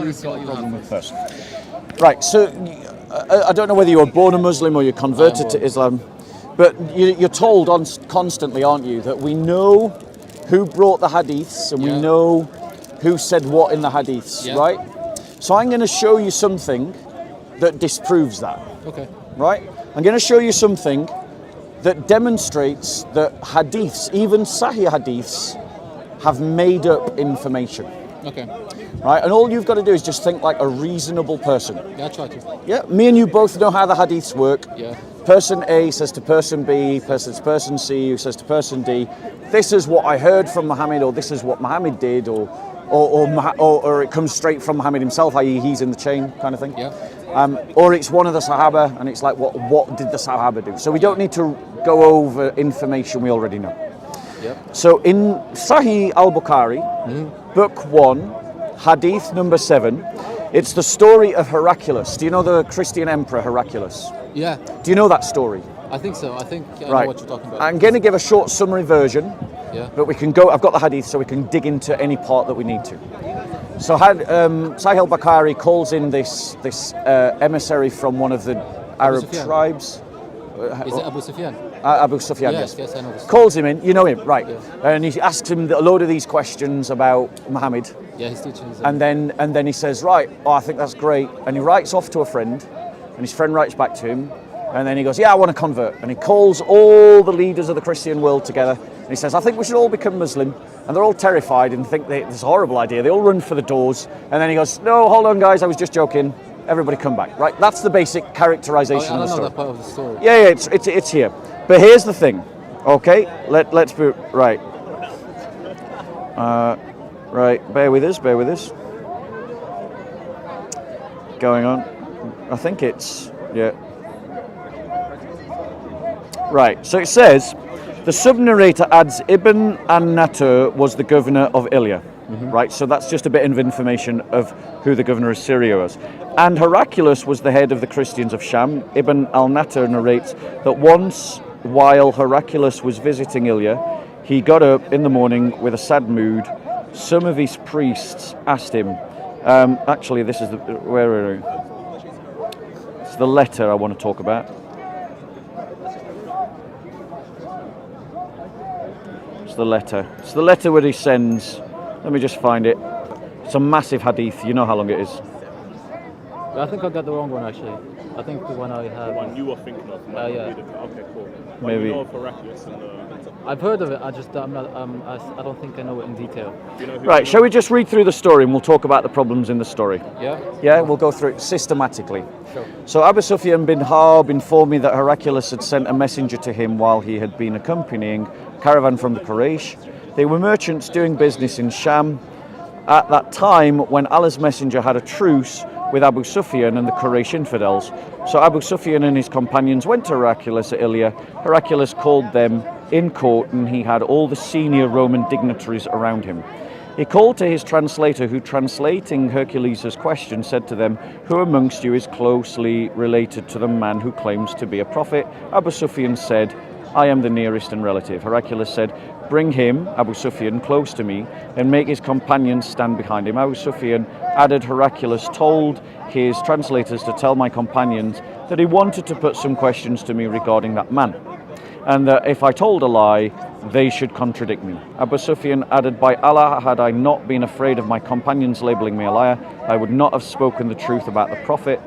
you've got a problem with first. Right, so I don't know whether you were born a Muslim or you're converted to Islam, but you're told constantly, aren't you, that we know who brought the hadiths and we know who said what in the hadiths, right? So I'm going to show you something that disproves that. Okay. Right? I'm going to show you something that demonstrates that hadiths, even Sahih hadiths, have made up information. Okay. Right? And all you've got to do is just think like a reasonable person. Yeah, I try to. Yeah, me and you both know how the hadiths work. Yeah. Person A says to person B, person C, who says to person D, this is what I heard from Muhammad, or this is what Muhammad did, or it comes straight from Muhammad himself, i.e. he's in the chain kind of thing. Yeah. Or it's one of the Sahaba, and it's like, what did the Sahaba do? So we don't need to go over information we already know. Yep. So in Sahih al-Bukhari, book 1, hadith number 7, it's the story of Heraclius. Do you know the Christian emperor Heraclius? Yeah. Do you know that story? I think so. I think I Right. know what you're talking about. I'm going to give a short summary version, but we can go. I've got the hadith, so we can dig into any part that we need to. So Sahih al-Bukhari calls in this emissary from one of the Arab Sufyan. tribes. Is it Abu Sufyan? Abu Sufyan, Yes, I know this. Calls him in, you know him, right? Yeah. And he asks him a load of these questions about Muhammad. Yeah, he's teaching his And then he says, right, I think that's great. And he writes off to a friend, and his friend writes back to him, and then he goes, yeah, I want to convert. And he calls all the leaders of the Christian world together, and he says, I think we should all become Muslim. And they're all terrified and think that it's a horrible idea. They all run for the doors, and then he goes, no, hold on, guys, I was just joking. Everybody come back, right? That's the basic characterization of the story. I don't know that part of the story. Yeah, it's here. But here's the thing, okay? Let's be right. Right, bear with us. Going on. I think it's Right. So it says, the sub-narrator adds Ibn an-Natur was the governor of Ilya. Right, so that's just a bit of information of who the governor of Syria was. And Heraclius was the head of the Christians of Sham. Ibn al-Natur narrates that once, while Heraclius was visiting Ilya, he got up in the morning with a sad mood. Some of his priests asked him, actually this is it's the letter I want to talk about. It's the letter where he sends, let me just find it. It's a massive hadith, you know how long it is. I think I got the wrong one actually. I think the one I have. The one you were thinking of. Yeah. Okay, cool. But Maybe. you know of Heraclius and I've heard of it. I just I'm not. I don't think I know it in detail. you know who Right, shall we just read through the story and we'll talk about the problems in the story? Yeah. Yeah, we'll go through it systematically. Sure. So Abu Sufyan bin Harb informed me that Heraclius had sent a messenger to him while he had been accompanying a caravan from the Quraysh. They were merchants doing business in Sham. At that time, when Allah's messenger had a truce with Abu Sufyan and the Quraysh infidels. So Abu Sufyan and his companions went to Heraclius at Ilya. Heraclius called them in court, and he had all the senior Roman dignitaries around him. He called to his translator, who, translating Hercules' question, said to them, who amongst you is closely related to the man who claims to be a prophet? Abu Sufyan said, I am the nearest and relative. Heraclius said, bring him, Abu Sufyan, close to me, and make his companions stand behind him. Abu Sufyan added, Heraclius told his translators to tell my companions that he wanted to put some questions to me regarding that man, and that if I told a lie, they should contradict me. Abu Sufyan added, by Allah, had I not been afraid of my companions labeling me a liar, I would not have spoken the truth about the Prophet.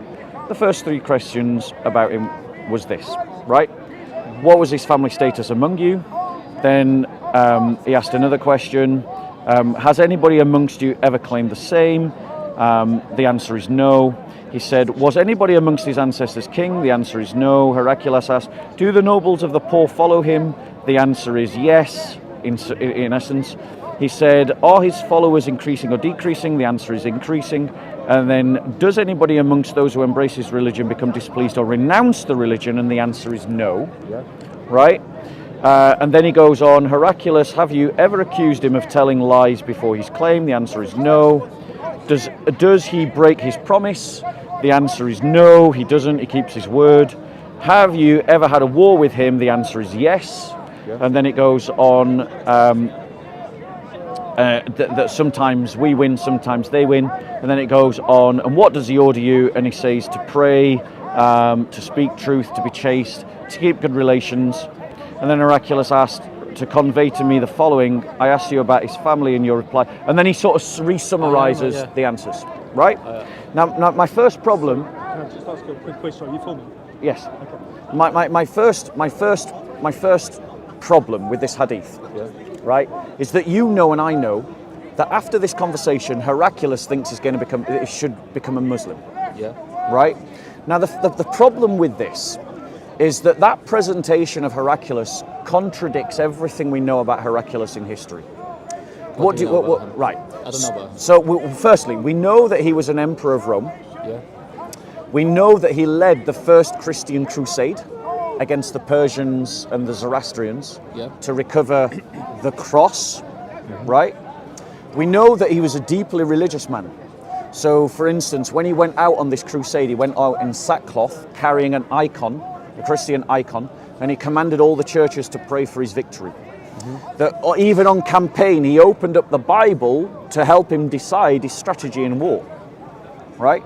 The first 3 questions about him was this, right? What was his family status among you? Then he asked another question. Has anybody amongst you ever claimed the same? The answer is no. He said, was anybody amongst his ancestors king? The answer is no. Heraclius asked, do the nobles of the poor follow him? The answer is yes, in essence. He said, are his followers increasing or decreasing? The answer is increasing. And then, does anybody amongst those who embrace his religion become displeased or renounce the religion? And the answer is no. Yeah. Right? And then he goes on, Heraclius, have you ever accused him of telling lies before his claim? The answer is no. Does he break his promise? The answer is no, he doesn't, he keeps his word. Have you ever had a war with him? The answer is yes. Yeah. And then it goes on, that sometimes we win, sometimes they win, and then it goes on. And what does he order you? And he says to pray, to speak truth, to be chaste, to keep good relations. And then Heraclius asked to convey to me the following. I asked you about his family, and your reply. And then he sort of re-summarizes the answers, right? Now, my first problem. Can I just ask you a quick question? Are you filming? Yes. Okay. My first problem with this hadith, right, is that you know and I know that after this conversation, Heraclius thinks he should become a Muslim. Yeah. Right? Now, the problem with this is that presentation of Heraclius contradicts everything we know about Heraclius in history. Right. I don't know about him. So, firstly, we know that he was an emperor of Rome. Yeah. We know that he led the first Christian crusade against the Persians and the Zoroastrians to recover the cross, right? We know that he was a deeply religious man. So, for instance, when he went out on this crusade, he went out in sackcloth, carrying an icon, a Christian icon, and he commanded all the churches to pray for his victory. That even on campaign, he opened up the Bible to help him decide his strategy in war, right?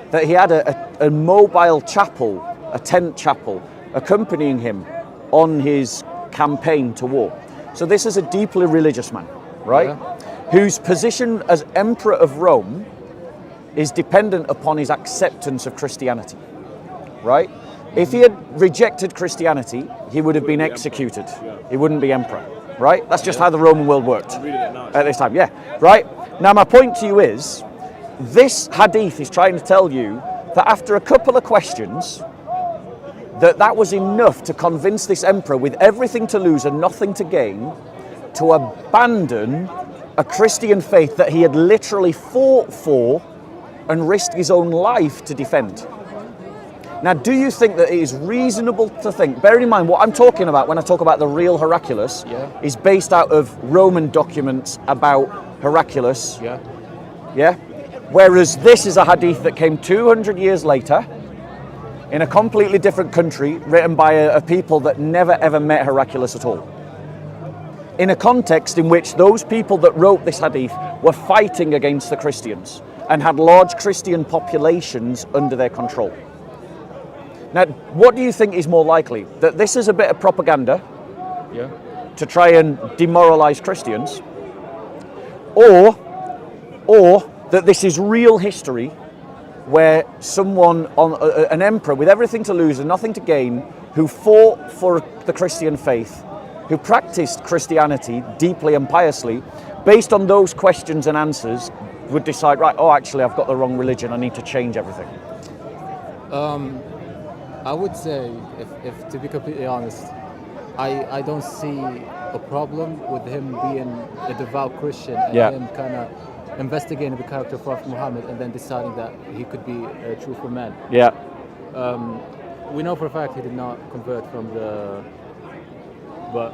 That he had a mobile chapel, a tent chapel, accompanying him on his campaign to war. So this is a deeply religious man, right? Whose position as emperor of Rome is dependent upon his acceptance of Christianity, right? If he had rejected Christianity, he would have been executed. He wouldn't be emperor, right? That's just how the Roman world worked at this time, right? Now, my point to you is, this hadith is trying to tell you that after a couple of questions, that was enough to convince this emperor with everything to lose and nothing to gain to abandon a Christian faith that he had literally fought for and risked his own life to defend. Now, do you think that it is reasonable to think, bearing in mind what I'm talking about when I talk about the real Heraclius, is based out of Roman documents about Heraclius, whereas this is a hadith that came 200 years later, in a completely different country, written by a people that never ever met Heraclius at all. In a context in which those people that wrote this hadith were fighting against the Christians and had large Christian populations under their control. Now, what do you think is more likely? That this is a bit of propaganda to try and demoralize Christians, or that this is real history where someone, an emperor with everything to lose and nothing to gain, who fought for the Christian faith, who practiced Christianity deeply and piously, based on those questions and answers, would decide, right, actually I've got the wrong religion, I need to change everything? I would say, if to be completely honest, I don't see a problem with him being a devout Christian and him kind of investigating the character of Prophet Muhammad and then deciding that he could be a truthful man. We know for a fact he did not convert from but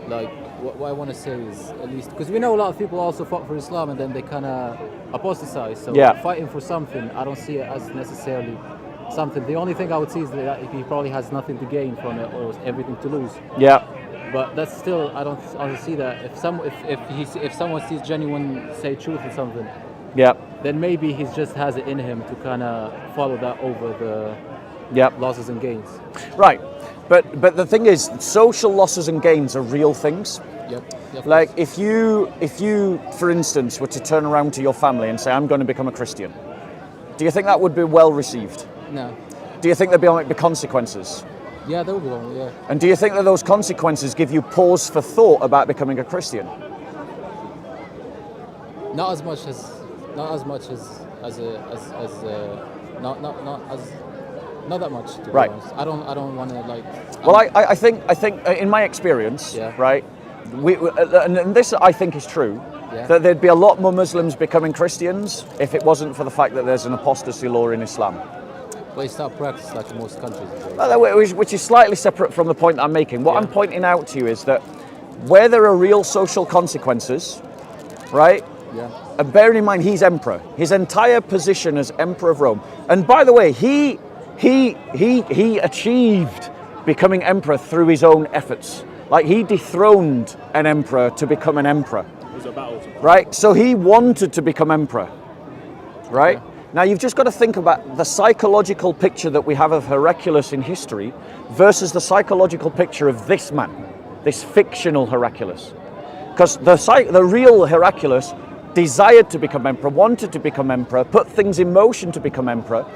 like what I want to say is, at least because we know a lot of people also fought for Islam and then they kind of apostatized. So fighting for something, I don't see it as necessarily something. The only thing I would see is that he probably has nothing to gain from it or everything to lose. But that's still, I don't see that. If someone sees genuine, say, truth in something, then maybe he just has it in him to kind of follow that over the losses and gains. Right, but the thing is, social losses and gains are real things. Like if you, for instance, were to turn around to your family and say, "I'm going to become a Christian," do you think that would be well received? No. Do you think there might be consequences? Yeah, there will be one, yeah. And do you think that those consequences give you pause for thought about becoming a Christian? Not as much as not that much, to be honest. I don't want to like. Well, I think in my experience, right, and this I think is true, that there'd be a lot more Muslims becoming Christians if it wasn't for the fact that there's an apostasy law in Islam. Well, it's not practiced like in most countries. Which is slightly separate from the point I'm making. What I'm pointing out to you is that where there are real social consequences, right? And bearing in mind he's emperor, his entire position as emperor of Rome. And by the way, he achieved becoming emperor through his own efforts. Like he dethroned an emperor to become an emperor. was a battle. Right? So he wanted to become emperor. Right? Now you've just got to think about the psychological picture that we have of Heraclius in history versus the psychological picture of this man, this fictional Heraclius. Because the real Heraclius desired to become emperor, wanted to become emperor, put things in motion to become emperor,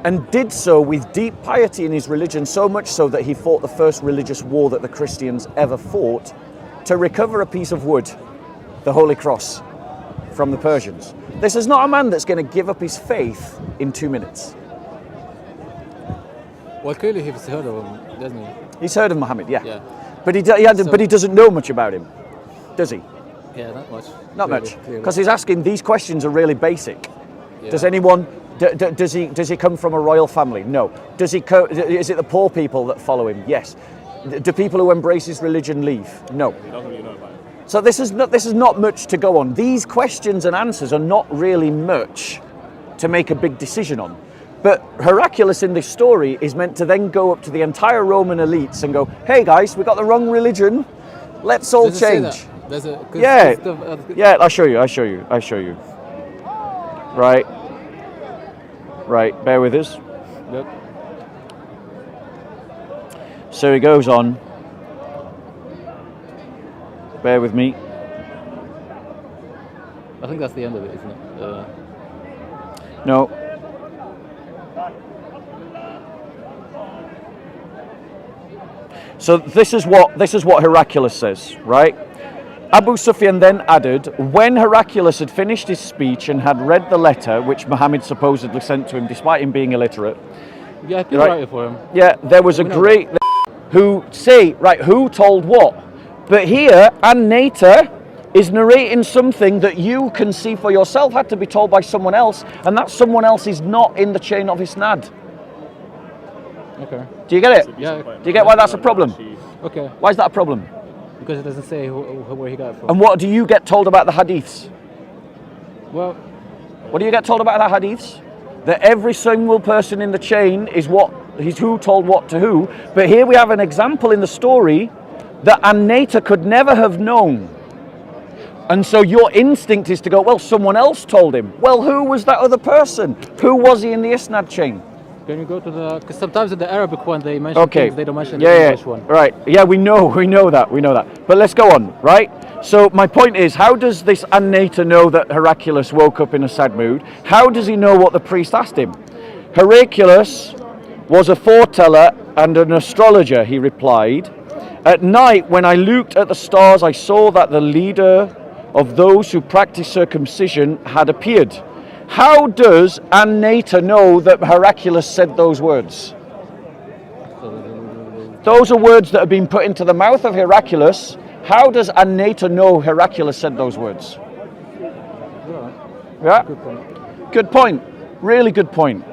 and did so with deep piety in his religion, so much so that he fought the first religious war that the Christians ever fought to recover a piece of wood, the Holy Cross, from the Persians. This is not a man that's going to give up his faith in 2 minutes. Well, clearly he's heard of him, doesn't he? He's heard of Muhammad, yeah. Yeah. But he doesn't know much about him, does he? Yeah, not much. Not much, because he's asking these questions are really basic. Yeah. Does anyone? Does he come from a royal family? No. Is it the poor people that follow him? Yes. Do people who embrace his religion leave? No. He doesn't really know about it. So this is not much to go on. These questions and answers are not really much to make a big decision on. But Heraclius in this story is meant to then go up to the entire Roman elites and go, "Hey guys, we got the wrong religion. Let's all Does it say change." that? Does it? Yeah. Yeah, I'll show you. Right, bear with us. Yep. So he goes on. Bear with me. I think that's the end of it, isn't it? No. So this is what Heraclius says, right? Abu Sufyan then added, when Heraclius had finished his speech and had read the letter which Muhammad supposedly sent to him, despite him being illiterate. Yeah, people write it for him. Yeah, there was a great who told what? But here, An-Nata is narrating something that you can see for yourself had to be told by someone else, and that someone else is not in the chain of Isnad. Okay. Do you get it? Yeah. Do you get why that's a problem? Okay. Why is that a problem? Because it doesn't say where he got it from. And what do you get told about the hadiths? Well, what do you get told about the hadiths? That every single person in the chain is who told what to who. But here we have an example in the story that An-Nata could never have known. And so your instinct is to go, well, someone else told him. Well, who was that other person? Who was he in the Isnad chain? Can you go to because sometimes in the Arabic one they mention things they don't mention in the English one. Right. Yeah, we know that. But let's go on, right? So my point is, how does this An-Nata know that Heraclius woke up in a sad mood? How does he know what the priest asked him? Heraclius was a foreteller and an astrologer, he replied. At night, when I looked at the stars, I saw that the leader of those who practice circumcision had appeared. How does An-Nata know that Heraclius said those words? Those are words that have been put into the mouth of Heraclius. How does An-Nata know Heraclius said those words? Yeah? Good point. Really good point.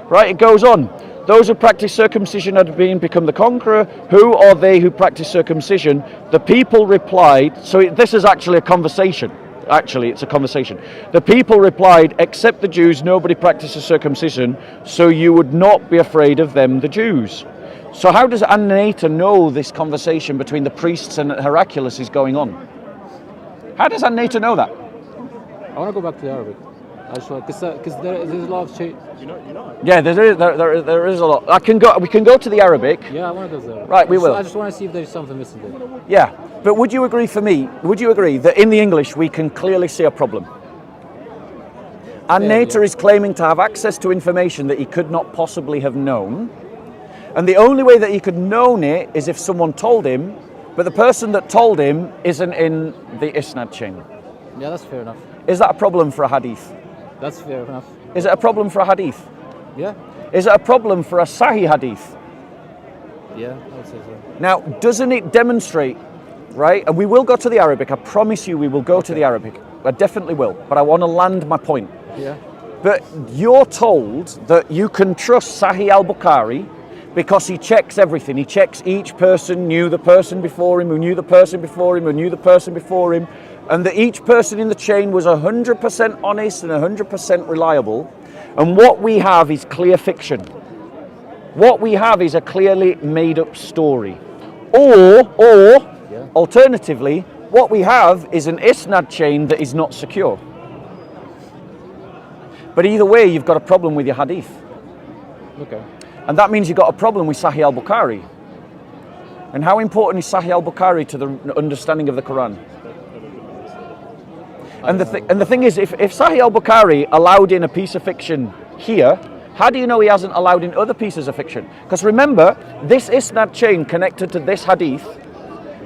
Right, it goes on. Those who practice circumcision had become the conqueror. Who are they who practice circumcision? The people replied, so this is actually a conversation. Actually, it's a conversation. The people replied, except the Jews, nobody practices circumcision, so you would not be afraid of them, the Jews. So how does An-Nata know this conversation between the priests and Heraclius is going on? How does An-Nata know that? I want to go back to the Arabic. Because there's a lot of change. You know. Yeah, there is a lot. We can go to the Arabic. Yeah, I want to go there. Right, we will. I just want to see if there's something missing there. Yeah, but would you agree that in the English we can clearly see a problem? An-Nata is claiming to have access to information that he could not possibly have known. And the only way that he could known it is if someone told him, but the person that told him isn't in the Isnad chain. Yeah, that's fair enough. Is that a problem for a hadith? That's fair enough. Is it a problem for a hadith? Yeah. Is it a problem for a Sahih hadith? Yeah, I would say so. Now, doesn't it demonstrate, right? And we will go to the Arabic. I promise you we will go to the Arabic. I definitely will. But I want to land my point. Yeah. But you're told that you can trust Sahih al-Bukhari because he checks everything. He checks each person knew the person before him, who knew the person before him, who knew the person before him, and that each person in the chain was 100% honest and 100% reliable. And what we have is clear fiction. What we have is a clearly made up story. Or alternatively, what we have is an isnad chain that is not secure. But either way, you've got a problem with your hadith. Okay. And that means you've got a problem with Sahih al-Bukhari. And how important is Sahih al-Bukhari to the understanding of the Quran? And the thing is, if Sahih al-Bukhari allowed in a piece of fiction here, how do you know he hasn't allowed in other pieces of fiction? Because remember, this isnad chain connected to this hadith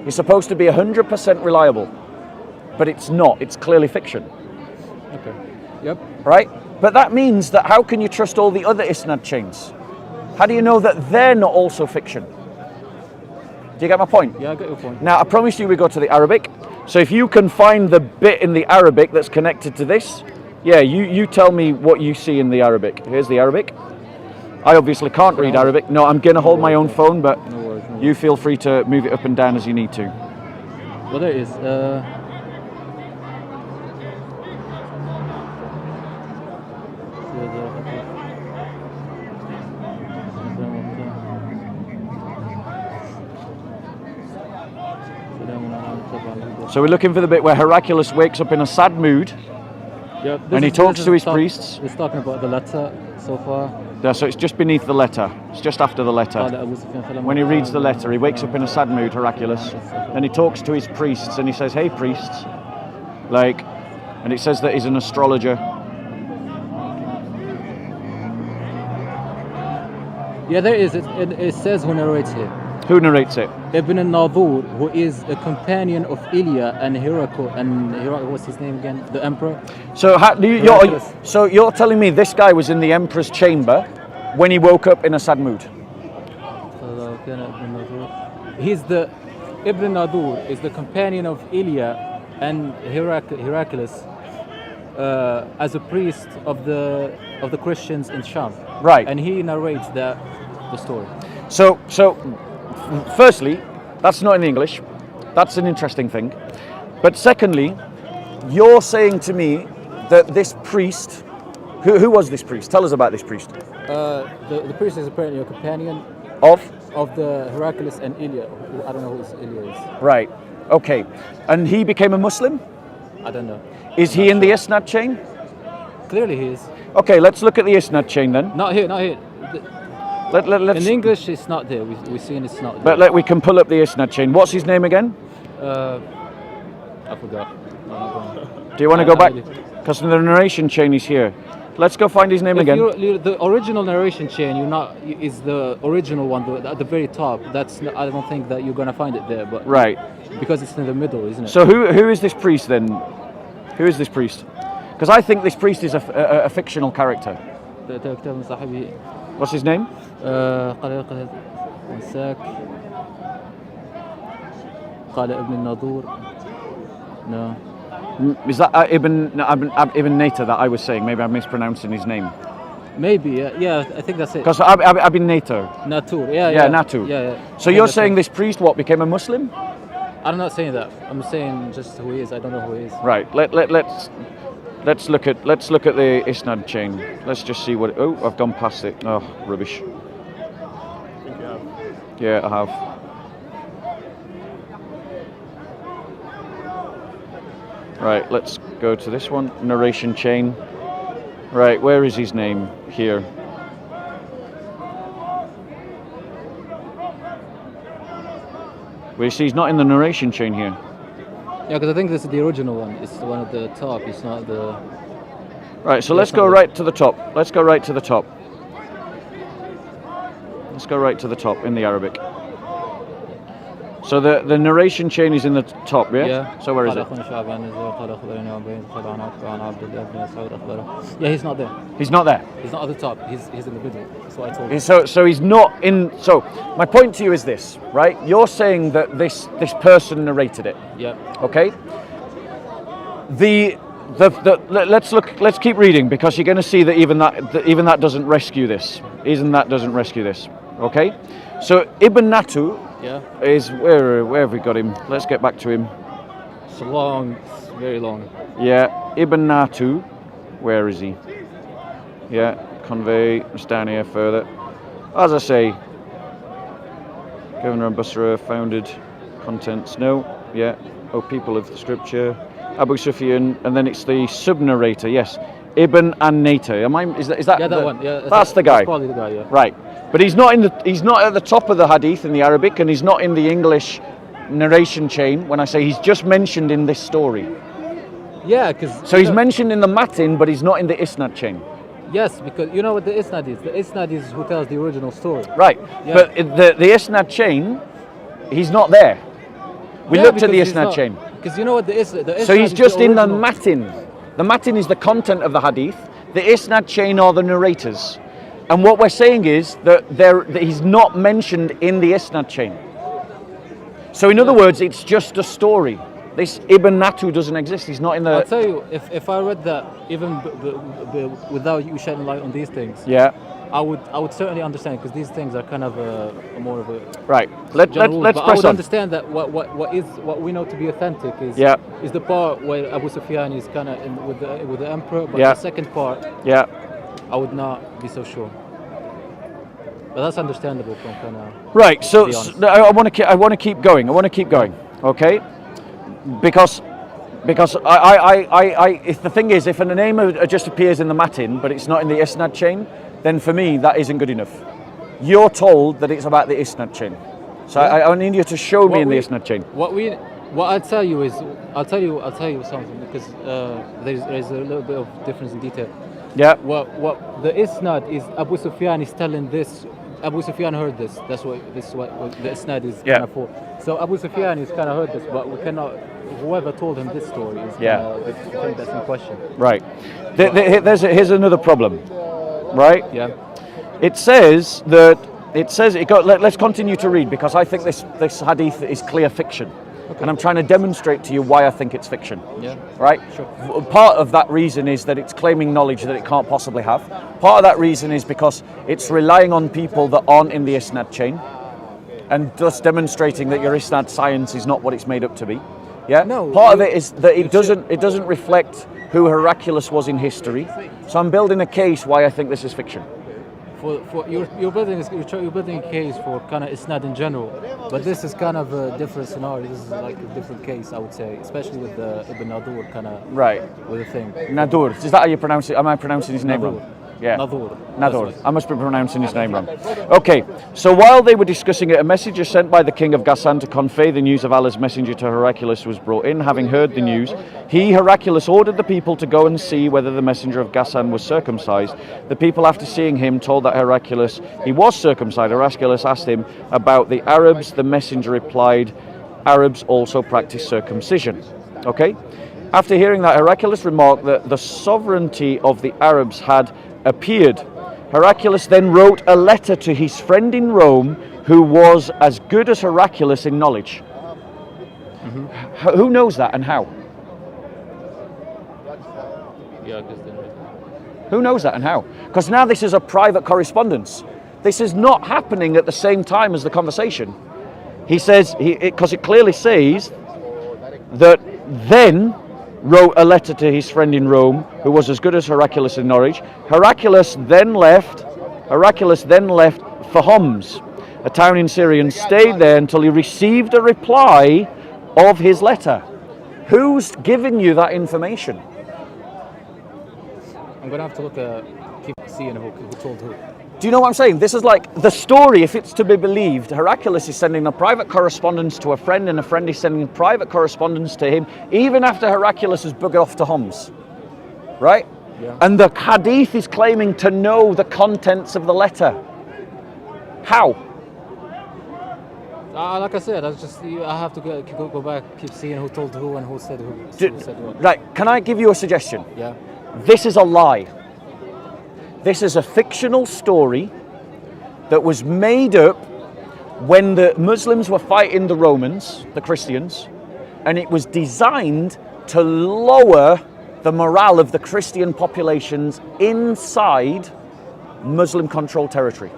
is supposed to be 100% reliable. But it's not, it's clearly fiction. Okay. Yep. Right? But that means that how can you trust all the other isnad chains? How do you know that they're not also fiction? Do you get my point? Yeah, I get your point. Now, I promised you we go to the Arabic. So if you can find the bit in the Arabic that's connected to this, yeah, you tell me what you see in the Arabic. Here's the Arabic. I obviously can't read Arabic. No, I'm going to hold my own phone, but No worries. you feel free to move it up and down as you need to. Well, there it is. So we're looking for the bit where Heraclius wakes up in a sad mood. Yeah, And he talks to his priests. It's talking about the letter so far. There, so it's just beneath the letter. It's just after the letter. When he reads the letter, he wakes up in a sad mood, Heraclius. Then he talks to his priests and he says, "Hey priests," and it says that he's an astrologer. Yeah, there it is. It says who narrates here. Who narrates it? Ibn al-Nadur, who is a companion of Ilya and Heraclius, what's his name again? The emperor. So you're telling me this guy was in the emperor's chamber when he woke up in a sad mood? Ibn Nadur is the companion of Ilya and Heraclius as a priest of the Christians in Sham. Right. And he narrates the story. So firstly, that's not in English. That's an interesting thing. But secondly, you're saying to me that this priest, who was this priest? Tell us about this priest. The priest is apparently a companion Of the Heraclius and Ilya. I don't know who Ilya is. Right. Okay. And he became a Muslim? I don't know. Is he in the Isnad chain? Clearly he is. Okay, let's look at the Isnad chain then. Not here. Let's, In English, it's not there. We're seeing it's not there. but we can pull up the Isnad chain. What's his name again? I forgot. Do you want to go back? Because the narration chain is here. Let's go find his name again. The original narration chain, is the original one at the very top. I don't think that you're gonna find it there, but Right. because it's in the middle, isn't it? So who is this priest then? Who is this priest? Because I think this priest is a fictional character. What's his name? قال ابن الناظور. No. Is that Ibn Nater that I was saying? Maybe I'm mispronouncing his name. Maybe, yeah, I think that's it. Because Ibn Nater. Natur, Yeah, Natur. Yeah. So you're saying this priest became a Muslim? I'm not saying that. I'm saying just who he is. I don't know who he is. Right. Let's look at the Isnad chain. Let's just see what. Oh, I've gone past it. Oh, rubbish. I think you have. Yeah, I have. Right. Let's go to this one. Narration chain. Right. Where is his name? Here. Well, you see, he's not in the narration chain here. Yeah, because I think this is the original one. It's the one at the top. It's not the. Right, so let's go right to the top. Let's go right to the top. Let's go right to the top in the Arabic. So the narration chain is in the top, yeah? Yeah. So where is it? Yeah, he's not there. He's not there. He's not at the top. He's in the middle. That's what I told you. So he's not in. So my point to you is this, right? You're saying that this person narrated it. Yeah. Okay. Let's keep reading, because you're going to see that even that doesn't rescue this. Even that doesn't rescue this. Okay. So Ibn Natu is where have we got him? Let's get back to him. It's long, it's very long. Yeah, Ibn Natu. Where is he? Yeah, convey. It's down here further. As I say, Governor of Basra founded contents. No. Yeah. O people of the scripture, Abu Sufyan, and then it's the sub-narrator, yes, Ibn an-Nater. Is that Yeah, that one. Yeah, that's the guy. That's probably the guy. Yeah. Right, but he's not at the top of the hadith in the Arabic, and he's not in the English narration chain. When I say he's just mentioned in this story, Yeah, because so he's mentioned in the matin, but he's not in the isnad chain. Yes, because you know what the isnad is. The isnad is who tells the original story. Right, Yeah. but the isnad chain, he's not there. We looked at the isnad chain. Because you know what the isnad. So he's is just the in the original. matin. The matin is the content of the hadith. The isnad chain are the narrators. And what we're saying is that he's not mentioned in the isnad chain. So in other words, it's just a story. This Ibn Natu doesn't exist. He's not in the... I'll tell you, if I read that, even without you shedding light on these things, Yeah. I would certainly understand, because these things are kind of more of a Right. Let's general rule. But I press would on. understand that what we know to be authentic is Yeah. is the part where Abu Sufyan is kind of with the emperor, but Yeah. the second part Yeah. I would not be so sure. But that's understandable from kind of. Right. So, be honest. I want to keep going. Okay. Because if the thing is, if a name just appears in the matin, but it's not in the isnad chain, then for me that isn't good enough. You're told that it's about the isnad chain, so Yeah. I need you to show me in the we- isnad chain. What I'll tell you is I'll tell you something, because there's a little bit of difference in detail. Yeah. What the isnad is, Abu Sufyan is telling this. Abu Sufyan heard this. That's what the isnad is Yeah. kind of for. So Abu Sufyan is kind of heard this, but we cannot. Whoever told him this story is Yeah. the thing that's in question. Right. Here's another problem. Right. Yeah. It says. Let's continue to read, because I think this hadith is clear fiction, and I'm trying to demonstrate to you why I think it's fiction. Yeah. Right? Sure. Part of that reason is that it's claiming knowledge that it can't possibly have. Part of that reason is because it's relying on people that aren't in the isnad chain, and thus demonstrating that your isnad science is not what it's made up to be. Yeah. No, Part of it is that it doesn't reflect who Heraclius was in history. So I'm building a case why I think this is fiction. For you're building a case for kind of isnad in general, but this is kind of a different scenario. This is like a different case, I would say, especially with the Ibn Nadur kind of Right. with the thing. Nadur. Is that how you pronounce it? Am I pronouncing his name wrong? Yeah. Nadur. Nadur. I must be pronouncing his name wrong. Okay, so while they were discussing it, a messenger sent by the king of Ghassan to convey the news of Allah's messenger to Heraclius was brought in. Having heard the news, Heraclius, ordered the people to go and see whether the messenger of Ghassan was circumcised. The people, after seeing him, told that Heraclius he was circumcised. Heraclius asked him about the Arabs. The messenger replied, Arabs also practice circumcision. Okay? After hearing that, Heraclius remarked that the sovereignty of the Arabs had appeared. Heraclius then wrote a letter to his friend in Rome, who was as good as Heraclius in knowledge. Who knows that and how? Yeah, because Who knows that and how? Because now this is a private correspondence. This is not happening at the same time as the conversation. He says, because it clearly says that then wrote a letter to his friend in Rome, who was as good as Heraclius in knowledge. Heraclius then left for Homs, a town in Syria, and stayed there until he received a reply of his letter. Who's giving you that information? I'm gonna have to keep seeing who told who. Do you know what I'm saying? This is like the story, if it's to be believed. Heraclius is sending a private correspondence to a friend, and a friend is sending private correspondence to him, even after Heraclius has buggered off to Homs. Right? Yeah. And the hadith is claiming to know the contents of the letter. How? Like I said, I have to go back, keep seeing who told who and who said what. Right, can I give you a suggestion? Yeah. This is a lie. This is a fictional story that was made up when the Muslims were fighting the Romans, the Christians, and it was designed to lower the morale of the Christian populations inside Muslim-controlled territory.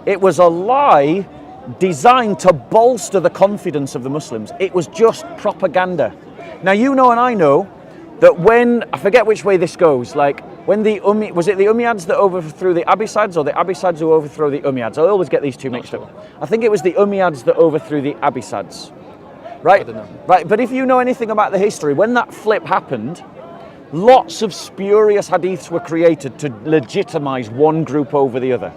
It was a lie designed to bolster the confidence of the Muslims. It was just propaganda. Now, you know and I know that when, I forget which way this goes, like when was it the Umayyads that overthrew the Abbasids, or the Abbasids who overthrew the Umayyads? I always get these two mixed up. I think it was the Umayyads that overthrew the Abbasids. Right? I don't know. Right, but if you know anything about the history, when that flip happened, lots of spurious hadiths were created to legitimize one group over the other.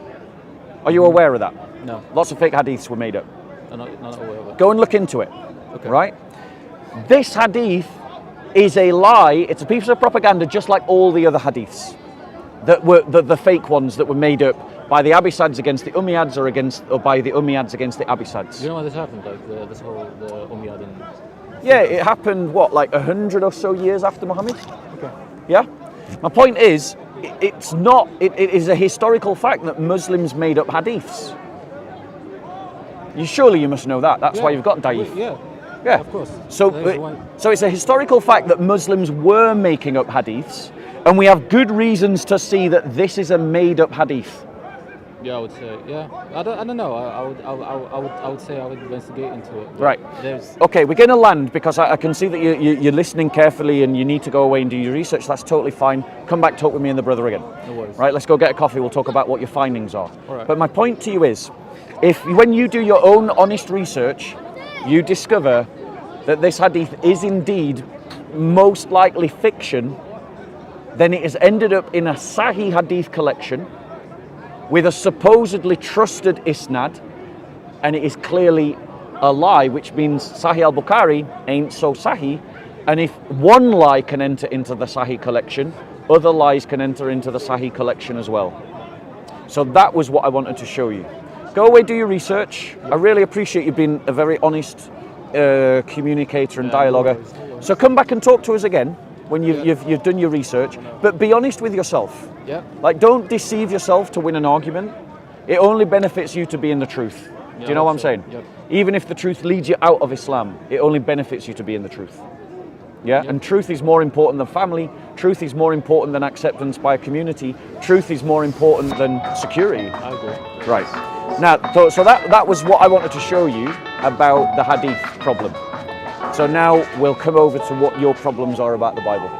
Are you aware of that? No, Lots of fake hadiths were made up. I'm not aware of it. Go and look into it. Okay. Right? This hadith is a lie. It's a piece of propaganda just like all the other hadiths that were the fake ones that were made up by the Abbassids against the Umayyads or by the Umayyads against the Abbassids. Do you know when this happened? Like this whole the Umayyad and... Yeah, it happened, like 100 or so years after Muhammad? Okay. Yeah? My point is, it is a historical fact that Muslims made up hadiths. Surely you must know that. That's why you've got Daif. Yeah, of course. So it's a historical fact that Muslims were making up hadiths, and we have good reasons to see that this is a made-up hadith. Yeah, I would say. Yeah, I don't know. I would say I would investigate into it. Right. There's... Okay, we're going to land because I can see that you're listening carefully and you need to go away and do your research. That's totally fine. Come back, talk with me and the brother again. No worries. Right, let's go get a coffee. We'll talk about what your findings are. All right. But my point to you is, when you do your own honest research, you discover that this hadith is indeed most likely fiction, then it has ended up in a Sahih hadith collection with a supposedly trusted isnad, and it is clearly a lie, which means Sahih al-Bukhari ain't so Sahih, and if one lie can enter into the Sahih collection, other lies can enter into the Sahih collection as well. So that was what I wanted to show you. Go away, do your research. I really appreciate you being a very honest communicator and dialoguer. So come back and talk to us again when you've done your research, but be honest with yourself. Yeah. Like, don't deceive yourself to win an argument. It only benefits you to be in the truth. Do you know what I'm saying? Yep. Even if the truth leads you out of Islam, it only benefits you to be in the truth. Yeah? And truth is more important than family. Truth is more important than acceptance by a community. Truth is more important than security. I agree. Right. Now, so that was what I wanted to show you about the hadith problem. So now we'll come over to what your problems are about the Bible.